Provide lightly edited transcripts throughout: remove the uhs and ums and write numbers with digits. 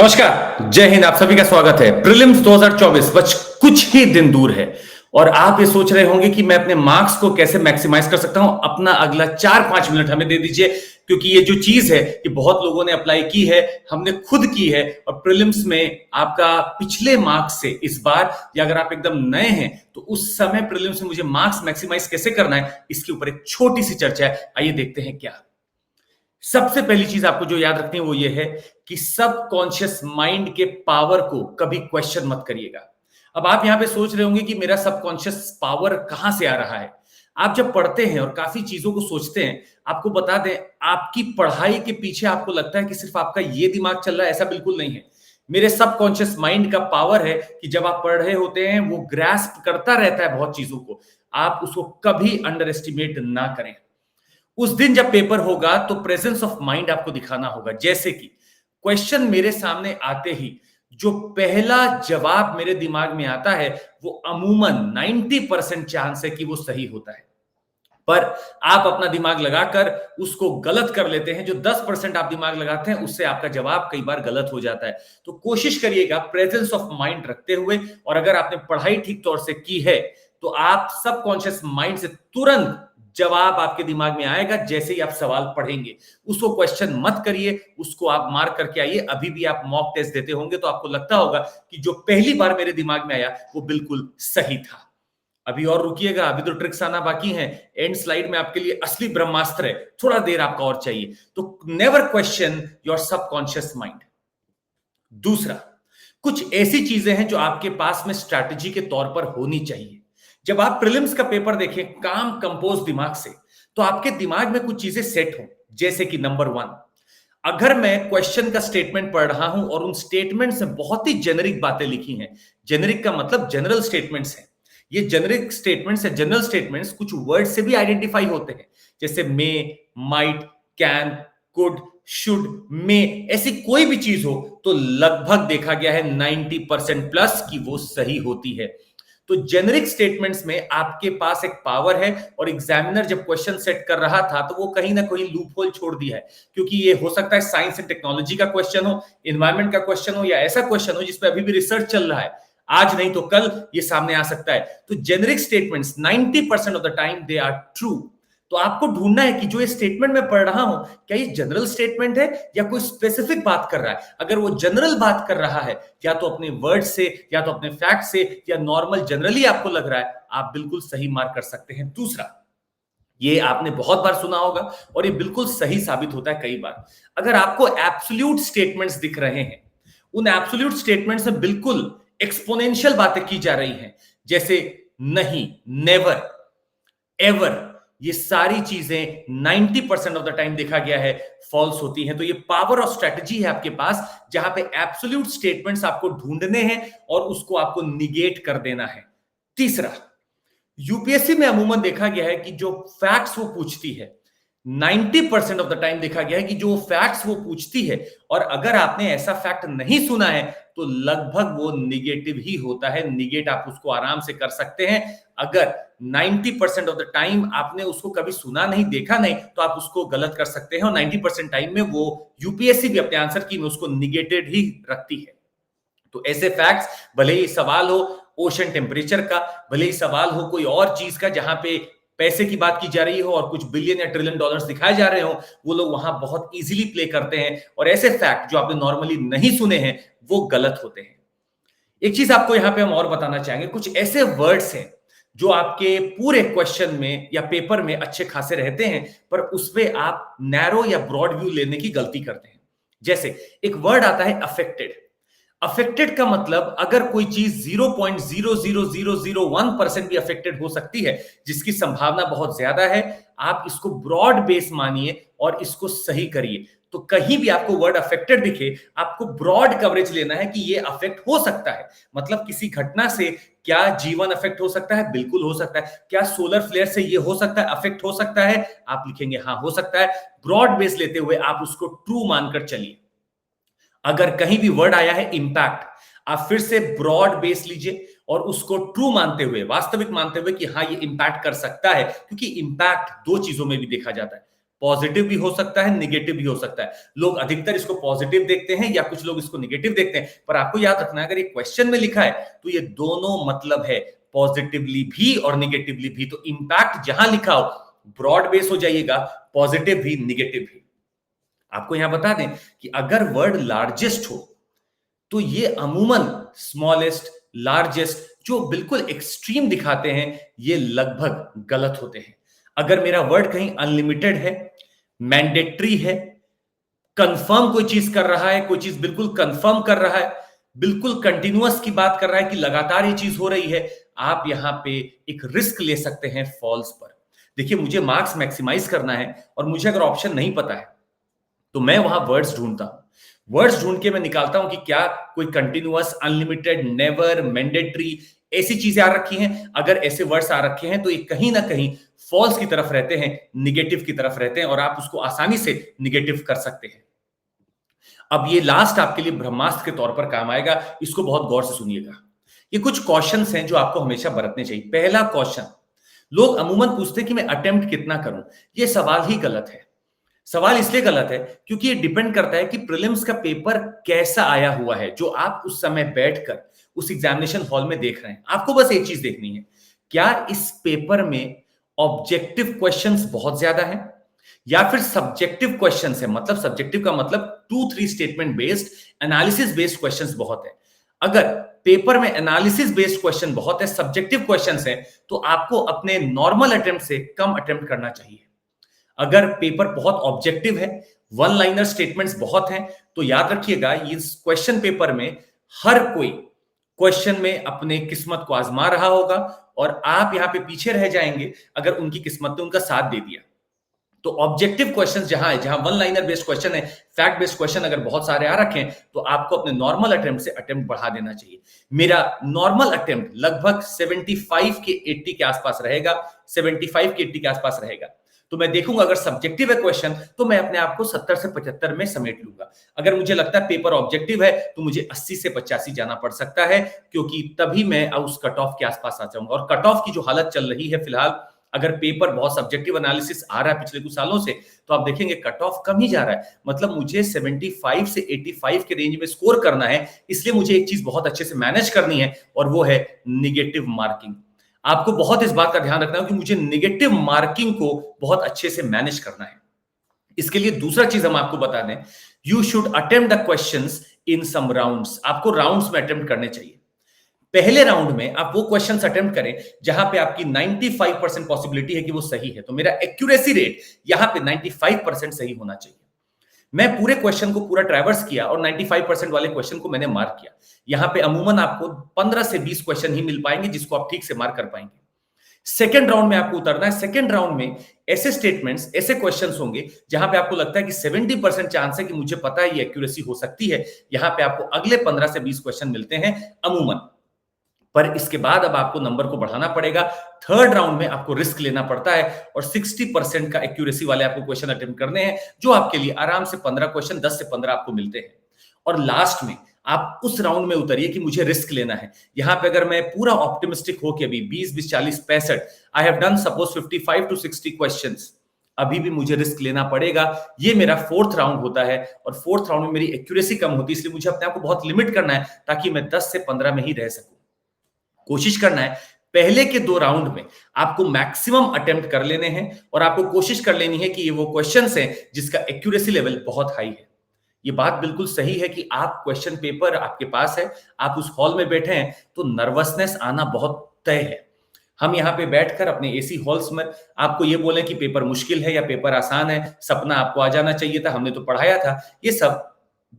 नमस्कार, जय हिंद। आप सभी का स्वागत है। प्रीलिम्स 2024 बस कुछ ही दिन दूर है और आप ये सोच रहे होंगे कि मैं अपने मार्क्स को कैसे मैक्सिमाइज कर सकता हूं। अपना अगला 4-5 मिनट हमें दे दीजिए, क्योंकि ये जो चीज है कि बहुत लोगों ने अप्लाई की है, हमने खुद की है। और प्रीलिम्स में आपका पिछले मार्क्स से इस बार, या अगर आप एकदम नए हैं तो उस समय प्रीलिम्स में मुझे मार्क्स मैक्सिमाइज कैसे करना है, इसके ऊपर एक छोटी सी चर्चा है। आइए देखते हैं क्या। सबसे पहली चीज आपको जो याद रखनी है वो ये है कि सबकॉन्शियस माइंड के पावर को कभी क्वेश्चन मत करिएगा। अब आप यहां पे सोच रहे होंगे कि मेरा सबकॉन्शियस पावर कहां से आ रहा है। आप जब पढ़ते हैं और काफी चीजों को सोचते हैं, आपको बता दें, आपकी पढ़ाई के पीछे आपको लगता है कि सिर्फ आपका ये दिमाग चल रहा है, ऐसा बिल्कुल नहीं है। मेरे सबकॉन्शियस माइंड का पावर है कि जब आप पढ़ रहे होते हैं वो ग्रास्प करता रहता है बहुत चीजों को। आप उसको कभी अंडर एस्टिमेट ना करें। उस दिन जब पेपर होगा तो प्रेजेंस ऑफ माइंड आपको दिखाना होगा। जैसे कि क्वेश्चन मेरे सामने आते ही जो पहला जवाब मेरे दिमाग में आता है वो अमूमन 90% चांस है कि वो सही होता है, पर आप अपना दिमाग लगाकर उसको गलत कर लेते हैं। जो 10% आप दिमाग लगाते हैं उससे आपका जवाब कई बार गलत हो जाता है। तो कोशिश करिएगा प्रेजेंस ऑफ माइंड रखते हुए, और अगर आपने पढ़ाई ठीक तौर से की है तो आप सबकॉन्शियस माइंड से तुरंत जवाब आपके दिमाग में आएगा जैसे ही आप सवाल पढ़ेंगे। उसको क्वेश्चन मत करिए, उसको आप मार्क करके आइए। अभी भी आप मॉक टेस्ट देते होंगे तो आपको लगता होगा कि जो पहली बार मेरे दिमाग में आया वो बिल्कुल सही था। अभी और रुकिएगा, अभी तो ट्रिक्स आना बाकी है। एंड स्लाइड में आपके लिए असली ब्रह्मास्त्र है, थोड़ा देर आपका और चाहिए। तो never question your subconscious mind. दूसरा, कुछ ऐसी चीजें हैं जो आपके पास में स्ट्रैटेजी के तौर पर होनी चाहिए। जब आप प्रीलिम्स का पेपर देखें काम कंपोज दिमाग से, तो आपके दिमाग में कुछ चीजें सेट हो। जैसे कि नंबर 1, अगर मैं क्वेश्चन का स्टेटमेंट पढ़ रहा हूं और उन स्टेटमेंट्स में बहुत ही जेनरिक बातें लिखी हैं, जेनरिक का मतलब जनरल स्टेटमेंट्स हैं। ये जेनरिक स्टेटमेंट्स या जनरल स्टेटमेंट्स कुछ वर्ड से भी आइडेंटिफाई होते हैं, जैसे मे, माइट, कैन, कुड, शुड, मे, ऐसी कोई भी चीज हो तो लगभग देखा गया है 90% प्लस की वो सही होती है। तो जेनरिक स्टेटमेंट्स में आपके पास एक पावर है, और एग्जामिनर जब क्वेश्चन सेट कर रहा था तो वो कहीं ना कहीं लूप होल छोड़ दिया है, क्योंकि ये हो सकता है साइंस एंड टेक्नोलॉजी का क्वेश्चन हो, इन्वायरमेंट का क्वेश्चन हो, या ऐसा क्वेश्चन हो जिसपे अभी भी रिसर्च चल रहा है। आज नहीं तो कल ये सामने आ सकता है। तो generic statements 90% of the time they are true. तो आपको ढूंढना है कि जो ये स्टेटमेंट मैं पढ़ रहा हूं, क्या ये जनरल स्टेटमेंट है या कोई स्पेसिफिक बात कर रहा है। अगर वो जनरल बात कर रहा है, या तो अपने वर्ड से, या तो अपने फैक्ट से, या नॉर्मल जनरली आपको लग रहा है, आप बिल्कुल सही मार्क कर सकते हैं। दूसरा, ये आपने बहुत बार सुना होगा और ये बिल्कुल सही साबित होता है कई बार। अगर आपको एब्सोल्यूट स्टेटमेंट्स दिख रहे हैं, उन एब्सोल्यूट स्टेटमेंट्स में बिल्कुल एक्सपोनेंशियल बातें की जा रही हैं, जैसे नहीं, नेवर, एवर, ये सारी चीजें 90% ऑफ द टाइम देखा गया है फॉल्स होती हैं। तो ये पावर ऑफ स्ट्रेटजी है आपके पास, जहां पे एब्सोल्यूट स्टेटमेंट्स आपको ढूंढने हैं और उसको आपको निगेट कर देना है। तीसरा, यूपीएससी में अमूमन देखा गया है कि जो फैक्ट्स वो पूछती है, 90% ऑफ द टाइम देखा गया है कि जो फैक्ट्स वो पूछती है, और अगर आपने ऐसा फैक्ट नहीं सुना है तो लगभग वो निगेटिव ही होता है। निगेट आप उसको आराम से कर सकते हैं। अगर 90% ऑफ द टाइम आपने उसको कभी सुना नहीं, देखा नहीं, तो आप उसको गलत कर सकते हैं, और 90% टाइम में वो यूपीएससी भी अपने आंसर की में उसको निगेटेड ही रखती है। तो ऐसे फैक्ट्स, भले ही सवाल हो ओशन टेम्परेचर का, भले ही सवाल हो कोई और चीज का जहां पे पैसे की बात की जा रही हो और कुछ बिलियन या ट्रिलियन डॉलर्स दिखाए जा रहे हो, वो लोग वहां बहुत इजीली प्ले करते हैं, और ऐसे फैक्ट जो आपने नॉर्मली नहीं सुने हैं वो गलत होते हैं। एक चीज आपको यहां पे हम और बताना चाहेंगे, कुछ ऐसे वर्ड्स हैं जो आपके पूरे क्वेश्चन में या पेपर में अच्छे खासे रहते हैं, पर उसपे आप नैरो या ब्रॉड व्यू लेने की गलती करते हैं। जैसे एक वर्ड आता है अफेक्टेड। अफेक्टेड का मतलब अगर कोई चीज 0.00001% भी अफेक्टेड हो सकती है, जिसकी संभावना बहुत ज्यादा है, आप इसको ब्रॉड बेस मानिए और इसको सही करिए। तो कहीं भी आपको वर्ड अफेक्टेड दिखे, आपको ब्रॉड कवरेज लेना है कि ये अफेक्ट हो सकता है। मतलब किसी घटना से क्या जीवन अफेक्ट हो सकता है? बिल्कुल हो सकता है। क्या सोलर फ्लेयर से ये हो सकता है, अफेक्ट हो सकता है? आप लिखेंगे हाँ हो सकता है। ब्रॉड बेस लेते हुए आप उसको ट्रू मानकर चलिए। अगर कहीं भी वर्ड आया है इंपैक्ट, आप फिर से ब्रॉड बेस लीजिए और उसको ट्रू मानते हुए, वास्तविक मानते हुए कि हाँ ये इंपैक्ट कर सकता है, क्योंकि इंपैक्ट दो चीजों में भी देखा जाता है। पॉजिटिव भी हो सकता है, निगेटिव भी हो सकता है। लोग अधिकतर इसको पॉजिटिव देखते हैं या कुछ लोग इसको निगेटिव देखते हैं, पर आपको याद रखना है अगर ये क्वेश्चन में लिखा है तो ये दोनों मतलब है, पॉजिटिवली भी और निगेटिवली भी। तो इंपैक्ट जहां लिखा हो ब्रॉड बेस हो जाइएगा, पॉजिटिव भी निगेटिव भी। आपको यहां बता दें कि अगर वर्ड लार्जेस्ट हो तो ये अमूमन स्मॉलेस्ट, लार्जेस्ट जो बिल्कुल एक्सट्रीम दिखाते हैं ये लगभग गलत होते हैं। अगर मेरा वर्ड कहीं अनलिमिटेड है, मैंडेटरी है, कंफर्म कोई चीज कर रहा है, कोई चीज बिल्कुल कंफर्म कर रहा है, बिल्कुल कंटिन्यूअस की बात कर रहा है कि लगातार ये चीज हो रही है, आप यहां पे एक रिस्क ले सकते हैं फॉल्स पर। देखिए मुझे मार्क्स मैक्सिमाइज करना है और मुझे अगर ऑप्शन नहीं पता है तो मैं वहां वर्ड्स ढूंढता हूं। वर्ड्स ढूंढ के मैं निकालता हूं कि क्या कोई कंटिन्यूअस, अनलिमिटेड, नेवर, मैंडेटरी ऐसी चीजें आ रखी हैं। अगर ऐसे वर्ड्स आ रखे हैं तो ये कहीं ना कहीं फॉल्स की तरफ रहते हैं, निगेटिव की तरफ रहते हैं और आप उसको आसानी से निगेटिव कर सकते हैं। अब ये लास्ट आपके लिए ब्रह्मास्त्र के तौर पर काम आएगा, इसको बहुत गौर से सुनिएगा। ये कुछ क्वेश्चंस हैं जो आपको हमेशा बरतने चाहिए। पहला क्वेश्चन, लोग अमूमन पूछते हैं कि मैं अटेम्प्ट कितना करूं। ये सवाल ही गलत है। सवाल इसलिए गलत है क्योंकि ये डिपेंड करता है कि प्रीलिम्स का पेपर कैसा आया हुआ है जो आप उस समय बैठकर उस एग्जामिनेशन हॉल में देख रहे हैं। आपको बस एक चीज देखनी है, क्या इस पेपर में ऑब्जेक्टिव क्वेश्चंस बहुत ज्यादा हैं या फिर सब्जेक्टिव क्वेश्चंस है। मतलब सब्जेक्टिव का मतलब 2-3 statement based, analysis based questions बहुत है। अगर पेपर में एनालिसिस बेस्ड क्वेश्चन बहुत है, सब्जेक्टिव क्वेश्चंस है, तो आपको अपने नॉर्मल अटेम्प्ट से कम अटेम्प्ट करना चाहिए। अगर पेपर बहुत ऑब्जेक्टिव है, वन लाइनर स्टेटमेंट्स बहुत हैं, तो याद रखिएगा इस क्वेश्चन पेपर में हर कोई क्वेश्चन में अपने किस्मत को आजमा रहा होगा और आप यहां पे पीछे रह जाएंगे अगर उनकी किस्मत ने उनका साथ दे दिया। तो ऑब्जेक्टिव क्वेश्चंस जहां है, जहां वन लाइनर बेस्ड क्वेश्चन है, फैक्ट बेस्ड क्वेश्चन अगर बहुत सारे आ रखे हैं, तो आपको अपने नॉर्मल अटेम्प्ट से अटेम्प्ट बढ़ा देना चाहिए। मेरा नॉर्मल अटेम्प्ट लगभग 75 के 80 के आसपास रहेगा, 75 के 80 के आसपास रहेगा। तो मैं देखूंगा अगर सब्जेक्टिव है क्वेश्चन तो मैं अपने आप को 70 से 75 में समेट लूंगा। अगर मुझे लगता है पेपर ऑब्जेक्टिव है तो मुझे 80 से 85 जाना पड़ सकता है, क्योंकि तभी मैं उस कट ऑफ के आसपास आ जाऊंगा। और कट ऑफ की जो हालत चल रही है फिलहाल, अगर पेपर बहुत सब्जेक्टिव एनालिसिस आ रहा है पिछले कुछ सालों से, तो आप देखेंगे कट ऑफ कम ही जा रहा है। मतलब मुझे 75 से 85 के रेंज में स्कोर करना है, इसलिए मुझे एक चीज बहुत अच्छे से मैनेज करनी है और वो है निगेटिव मार्किंग। आपको बहुत इस बात का ध्यान रखना है कि मुझे निगेटिव मार्किंग को बहुत अच्छे से मैनेज करना है। इसके लिए दूसरा चीज हम आपको बता दें, you should attempt the questions in some rounds. आपको राउंड्स में अटेम्प्ट करने चाहिए। पहले राउंड में आप वो क्वेश्चंस अटेम्प्ट करें जहां पे आपकी 95% पॉसिबिलिटी है कि वो सही है। तो मेरा एक्यूरेसी रेट यहां पे 95% सही होना चाहिए। मैं पूरे क्वेश्चन को पूरा ट्रैवर्स किया और 95% वाले क्वेश्चन को मैंने मार्क किया। यहां पे अमूमन आपको 15 से 20 क्वेश्चन ही मिल पाएंगे जिसको आप ठीक से मार्क कर पाएंगे। सेकेंड राउंड में आपको उतरना है। सेकेंड राउंड में ऐसे स्टेटमेंट्स, ऐसे क्वेश्चंस होंगे जहां पे आपको लगता है कि 70% चांस है कि मुझे पता है ये एक्यूरेसी हो सकती है। यहां पे आपको अगले 15 से 20 क्वेश्चन मिलते हैं अमूमन। पर इसके बाद अब आपको नंबर को बढ़ाना पड़ेगा। थर्ड राउंड में आपको रिस्क लेना पड़ता है और 60% का एक्यूरेसी वाले आपको क्वेश्चन अटेम्प्ट करने हैं, जो आपके लिए आराम से 15 क्वेश्चन, 10 से 15 आपको मिलते हैं। और लास्ट में आप उस राउंड में उतरिए कि मुझे रिस्क लेना है। यहां पे अगर मैं पूरा ऑप्टिमिस्टिक हो के अभी 20, 40, 65, I have done suppose 55 to 60 questions, अभी भी मुझे रिस्क लेना पड़ेगा। ये मेरा फोर्थ राउंड होता है और फोर्थ राउंड में मेरी एक्यूरेसी कम होती है, इसलिए मुझे अपने आप को बहुत लिमिट करना है ताकि मैं 10 से 15 में ही रह सकूं। कोशिश करना है पहले के 2 राउंड में आपको मैक्सिमम अटेम्प्ट कर लेने हैं और आपको कोशिश कर लेनी है कि ये वो क्वेश्चंस हैं जिसका एक्यूरेसी लेवल बहुत हाई है। ये बात बिल्कुल सही है कि आप क्वेश्चन पेपर आपके पास है, आप उस हॉल में बैठे हैं, तो नर्वसनेस आना बहुत तय है। हम यहाँ पे बैठकर अपने एसी हॉल्स में आपको ये बोलें कि पेपर मुश्किल है या पेपर आसान है, सपना आपको आ जाना चाहिए था, हमने तो पढ़ाया था, ये सब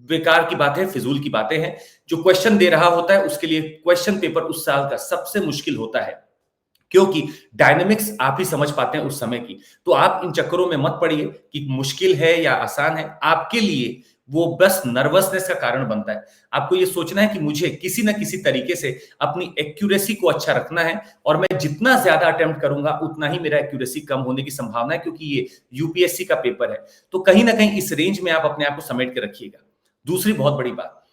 बेकार की बातें, फिजूल की बातें हैं। जो क्वेश्चन दे रहा होता है उसके लिए क्वेश्चन पेपर उस साल का सबसे मुश्किल होता है, क्योंकि डायनेमिक्स आप ही समझ पाते हैं उस समय की। तो आप इन चक्करों में मत पड़िए कि मुश्किल है या आसान है। आपके लिए वो बस नर्वसनेस का कारण बनता है। आपको ये सोचना है कि मुझे किसी ना किसी तरीके से अपनी एक्यूरेसी को अच्छा रखना है और मैं जितना ज्यादा अटेम्प्ट करूंगा उतना ही मेरा एक्यूरेसी कम होने की संभावना है, क्योंकि ये यूपीएससी का पेपर है। तो कहीं ना कहीं इस रेंज में आप अपने आप को समेट के रखिएगा। दूसरी बहुत बड़ी बात,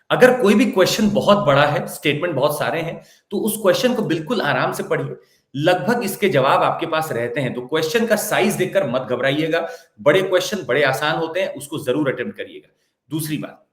अगर कोई भी क्वेश्चन बहुत बड़ा है, स्टेटमेंट बहुत सारे हैं, तो उस क्वेश्चन को बिल्कुल आराम से पढ़िए। लगभग इसके जवाब आपके पास रहते हैं। तो क्वेश्चन का साइज देखकर मत घबराइएगा। बड़े क्वेश्चन बड़े आसान होते हैं, उसको जरूर अटेम्प्ट करिएगा। दूसरी बात,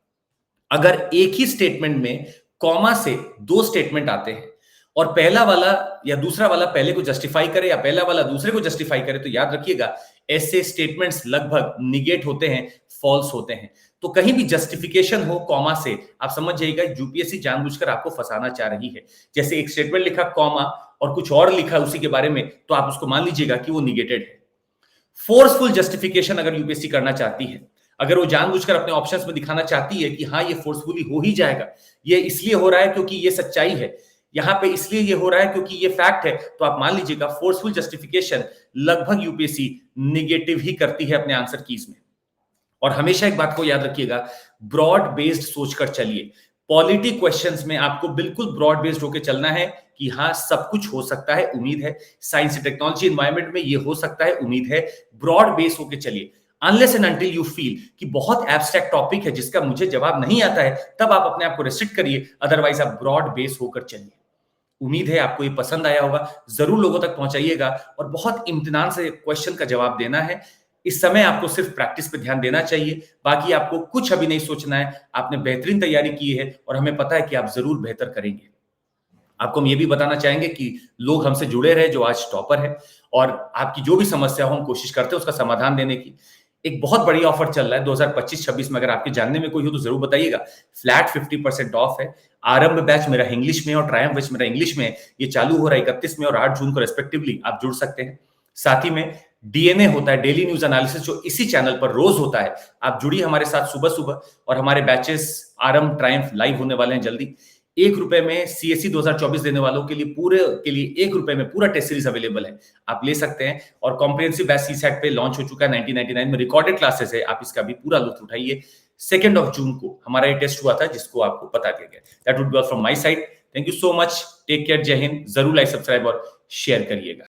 अगर एक ही स्टेटमेंट में कॉमा से दो स्टेटमेंट आते हैं और पहला वाला या दूसरा वाला पहले को जस्टिफाई करे या पहला वाला दूसरे को जस्टिफाई करे, तो याद रखिएगा ऐसे स्टेटमेंट्स लगभग निगेट होते हैं, फॉल्स होते हैं। तो कहीं भी जस्टिफिकेशन हो कॉमा से, आप समझ जाइएगा यूपीएससी जानबूझकर आपको फंसाना चाह रही है। जैसे एक स्टेटमेंट लिखा कॉमा और कुछ और लिखा उसी के बारे में, तो आप उसको मान लीजिएगा कि वो निगेटेड है। फोर्सफुल जस्टिफिकेशन अगर यूपीएससी करना चाहती है, अगर वो जानबूझकर अपने ऑप्शंस में दिखाना चाहती है कि हाँ ये फोर्सफुली हो ही जाएगा, ये इसलिए हो रहा है क्योंकि ये सच्चाई है, यहां पे इसलिए ये हो रहा है क्योंकि ये फैक्ट है, तो आप मान लीजिएगा फोर्सफुल जस्टिफिकेशन लगभग यूपीएससी निगेटिव ही करती है अपने आंसर कीज में। और हमेशा एक बात को याद रखिएगा, ब्रॉड बेस्ड सोचकर चलिए। पॉलिटी क्वेश्चंस में आपको बिल्कुल ब्रॉड बेस्ड होकर चलना है कि हाँ सब कुछ हो सकता है, उम्मीद है। साइंस एंड टेक्नोलॉजी एनवायरनमेंट में ये हो सकता है, उम्मीद है। ब्रॉड बेस्ड होकर चलिए। Unless and until you feel कि बहुत एब्स्ट्रैक्ट टॉपिक है जिसका मुझे जवाब नहीं आता है, तब आप अपने आप को रेस्ट्रिक्ट करिए, अदरवाइज आप ब्रॉड बेस होकर चलिए। उम्मीद है आपको ये पसंद आया होगा, जरूर लोगों तक पहुंचाइएगा और बहुत इम्तिनान से क्वेश्चन का जवाब देना है। इस समय आपको सिर्फ प्रैक्टिस पे ध्यान देना चाहिए, बाकी आपको कुछ अभी नहीं सोचना है। आपने बेहतरीन तैयारी की है और हमें पता है कि आप जरूर बेहतर करेंगे। आपको हम ये भी बताना चाहेंगे कि लोग हमसे जुड़े रहे जो आज टॉपर है, और आपकी जो भी समस्या हो हम कोशिश करते हैं उसका समाधान देने की। एक बहुत बड़ी ऑफर चल रहा है 2025-26 में, अगर आपके जानने में कोई हो तो जरूर बताइएगा। फ्लैट 50% ऑफ है। आरंभ बैच मेरा इंग्लिश में और ट्रायम्फ बैच मेरा इंग्लिश में, ये चालू हो रहा है 31 में और 8 जून को रेस्पेक्टिवली। आप जुड़ सकते हैं। साथ ही में डीएनए होता है, डेली न्यूज एनालिसिस, जो इसी चैनल पर रोज होता है। आप जुड़िए हमारे साथ सुबह सुबह, और हमारे बैचेस आरंभ ट्रायम्फ लाइव होने वाले हैं जल्दी। ₹1 में सीएससी 2024 देने वालों के लिए पूरे के लिए ₹1 में पूरा टेस्ट सीरीज अवेलेबल है, आप ले सकते हैं। और कॉम्प्रिहेंसिव बैच सीसैट पे लॉन्च हो चुका है, 1999 में रिकॉर्डेड क्लासेस है, आप इसका भी पूरा लुत्फ उठाइए। 2 जून को हमारा ये टेस्ट हुआ था जिसको आपको बता दिया गया। That would be all from my side. Thank you so much, take care, जय हिंद। जरूर लाइक, सब्सक्राइब और शेयर करिएगा।